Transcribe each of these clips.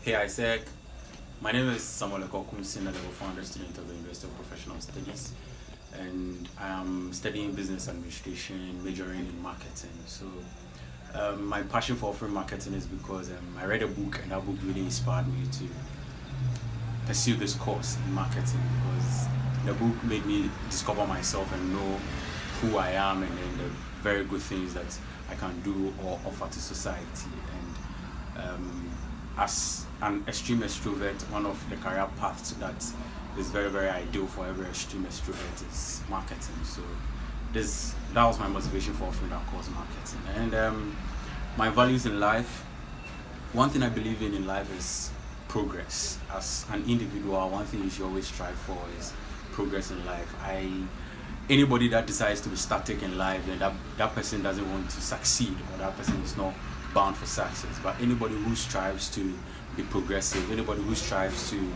Hey Isaac, my name is Ekow Koomson, a level founder student of the University of Professional Studies, and I am studying business administration, majoring in marketing. My passion for offering marketing is because I read a book, and that book really inspired me to pursue this course in marketing because the book made me discover myself and know who I am and then the very good things that I can do or offer to society. And as an extreme extrovert, one of the career paths that is very, very ideal for every extreme extrovert is marketing. So that was my motivation for offering that course, marketing. And my values in life, one thing I believe in life is progress. As an individual, one thing you should always strive for is progress in life. Anybody that decides to be static in life, then that person doesn't want to succeed, or that person is not bound for success. But anybody who strives to be progressive, anybody who strives to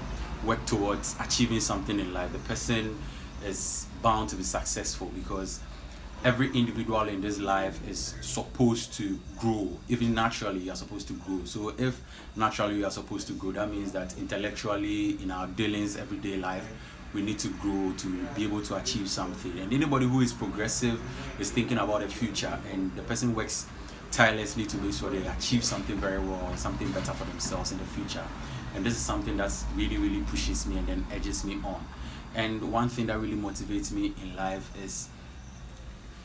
work towards achieving something in life, the person is bound to be successful because every individual in this life is supposed to grow. Even naturally, you are supposed to grow. So if naturally you are supposed to grow, that means that intellectually in our dealings, everyday life, we need to grow to be able to achieve something. And anybody who is progressive is thinking about the future, and the person works tirelessly to make sure they achieve something very well, something better for themselves in the future. And this is something that's really, really pushes me and then edges me on. And one thing that really motivates me in life is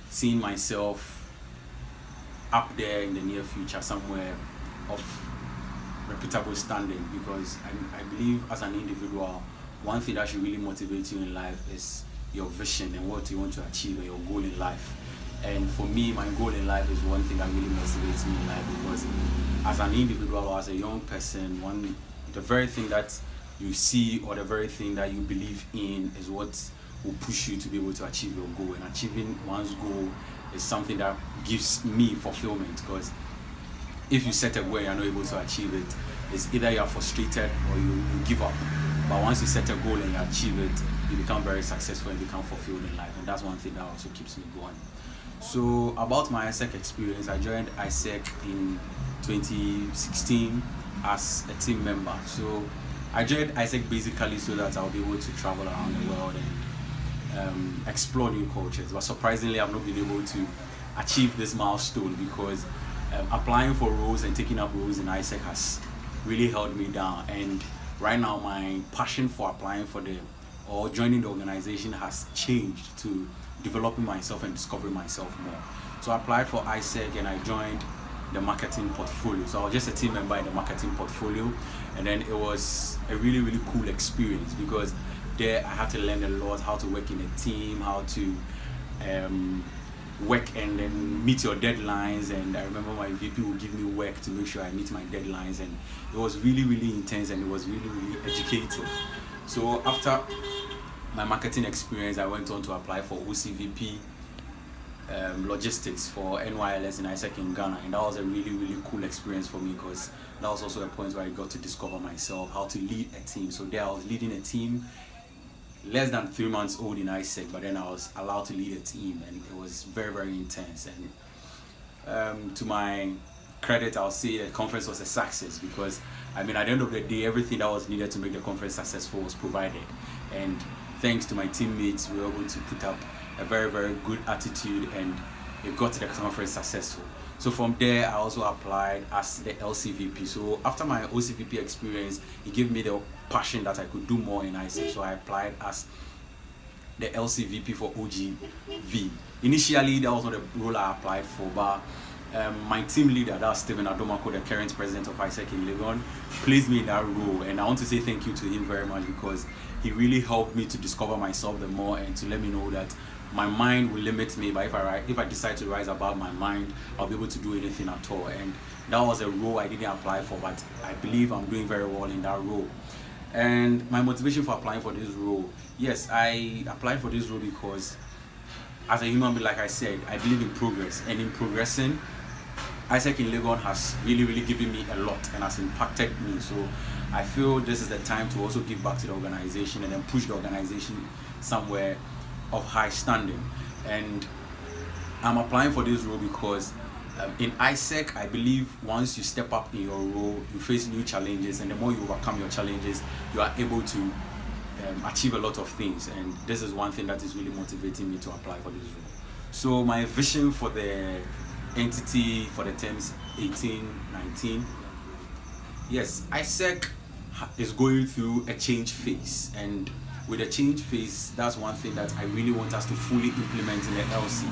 seeing myself up there in the near future, somewhere of reputable standing, because I believe as an individual, one thing that should really motivate you in life is your vision and what you want to achieve and your goal in life. And for me, my goal in life is one thing that really motivates me in life because as an individual or as a young person, the very thing that you see or the very thing that you believe in is what will push you to be able to achieve your goal. And achieving one's goal is something that gives me fulfillment, because if you set a goal and you're not able to achieve it, it's either you are frustrated or you give up. But once you set a goal and you achieve it, you become very successful and become fulfilled in life. And that's one thing that also keeps me going. So about my ISEC experience, I joined ISEC in 2016 as a team member. So I joined ISEC basically so that I'll be able to travel around the world and explore new cultures. But surprisingly, I've not been able to achieve this milestone because applying for roles and taking up roles in ISEC has really held me down. And right now, my passion for applying for or joining the organization has changed to developing myself and discovering myself more. So I applied for ISEC and I joined the marketing portfolio. So I was just a team member in the marketing portfolio, and then it was a really, really cool experience because there I had to learn a lot, how to work in a team, how to work and then meet your deadlines. And I remember my VP would give me work to make sure I meet my deadlines, and it was really, really intense and it was really, really educative. So after my marketing experience, I went on to apply for OCVP logistics for NYLS in ISEC in Ghana, and that was a really, really cool experience for me because that was also a point where I got to discover myself, how to lead a team. So there I was leading a team less than 3 months old in ISEC, but then I was allowed to lead a team, and it was very, very intense. And to my credit, I'll say the conference was a success because at the end of the day, everything that was needed to make the conference successful was provided. And thanks to my teammates, we were able to put up a very, very good attitude, and it got the conference successful. So from there, I also applied as the LCVP. So after my OCVP experience, it gave me the passion that I could do more in ISEC. So I applied as the LCVP for OGV. Initially, that was not the role I applied for, but my team leader, that's Stephen Adomako, the current president of ISEC in Legon, placed me in that role. And I want to say thank you to him very much because he really helped me to discover myself the more and to let me know that my mind will limit me, but if I decide to rise above my mind, I'll be able to do anything at all. And that was a role I didn't apply for, but I believe I'm doing very well in that role. And my motivation for applying for this role, yes, I applied for this role because as a human being, like I said, I believe in progress, and in progressing, ISEC in Legon has really, really given me a lot and has impacted me. So I feel this is the time to also give back to the organization and then push the organization somewhere of high standing. And I'm applying for this role because In ISEC, I believe once you step up in your role, you face new challenges, and the more you overcome your challenges, you are able to achieve a lot of things. And this is one thing that is really motivating me to apply for this role. So my vision for the entity for the terms 18-19, yes, ISEC is going through a change phase, and with a change phase, that's one thing that I really want us to fully implement in the LC,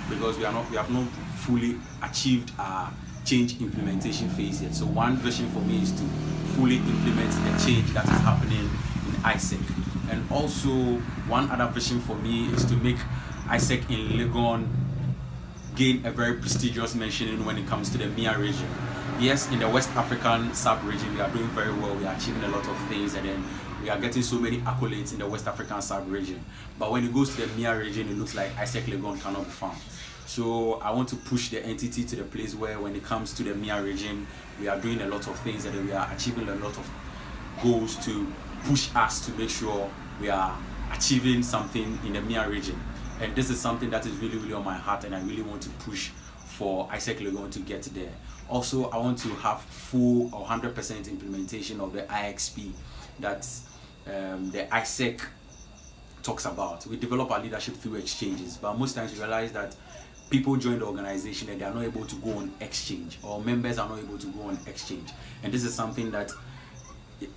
because we have not fully achieved our change implementation phase yet. So one vision for me is to fully implement the change that is happening in ISEC. And also one other vision for me is to make ISEC in Legon gain a very prestigious mentioning when it comes to the MEA region. Yes, in the West African sub-region, we are doing very well. We are achieving a lot of things, and then we are getting so many accolades in the West African sub-region. But when it goes to the MEA region, it looks like ISEC Legon cannot be found. So I want to push the entity to the place where when it comes to the MEA region, we are doing a lot of things, and we are achieving a lot of goals to push us to make sure we are achieving something in the MEA region. And this is something that is really, really on my heart, and I really want to push for ISEC Legon to get there. Also, I want to have full or 100% implementation of the IXP that the ISEC talks about. We develop our leadership through exchanges, but most times we realize that people join the organization and they are not able to go on exchange, or members are not able to go on exchange. And this is something that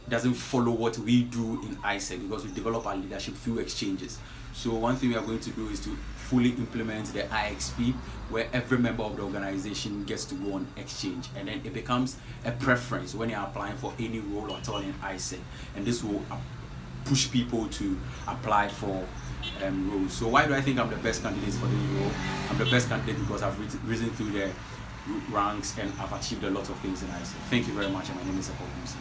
doesn't follow what we do in ISEC, because we develop our leadership through exchanges. So one thing we are going to do is to fully implement the IXP, where every member of the organization gets to go on exchange, and then it becomes a preference when you're applying for any role at all in ISEC, and this will push people to apply for roles. So why do I think I'm the best candidate for this role? I'm the best candidate because I've risen through the ranks and I've achieved a lot of things in ISEC. Thank you very much, and my name is Ekow Koomson.